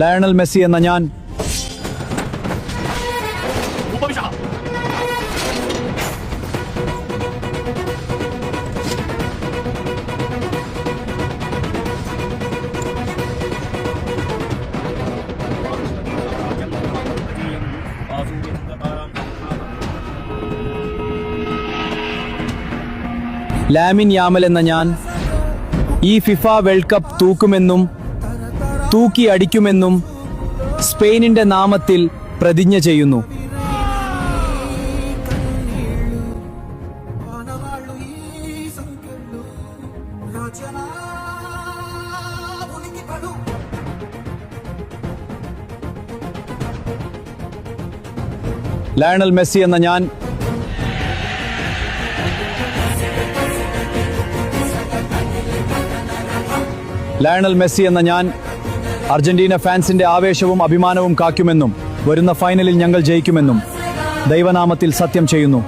Lionel Messi എന്ന ഞാൻ lamin YAML എന്ന ഞാൻ ഈ ഫിഫ വേൾഡ് കപ്പ് തൂക്കുമെന്നും തൂക്കി അടിക്കുമെന്നും സ്പെയിനിന്റെ നാമത്തിൽ പ്രതിജ്ഞ ചെയ്യുന്നു. ലയണൽ മെസ്സി എന്ന ഞാൻ ലയണൽ മെസ്സി എന്ന ഞാൻ അർജന്റീന ഫാൻസിന്റെ ആവേശവും അഭിമാനവും കാക്കുമെന്നും വരുന്ന ഫൈനലിൽ ഞങ്ങൾ ജയിക്കുമെന്നും ദൈവനാമത്തിൽ സത്യം ചെയ്യുന്നു.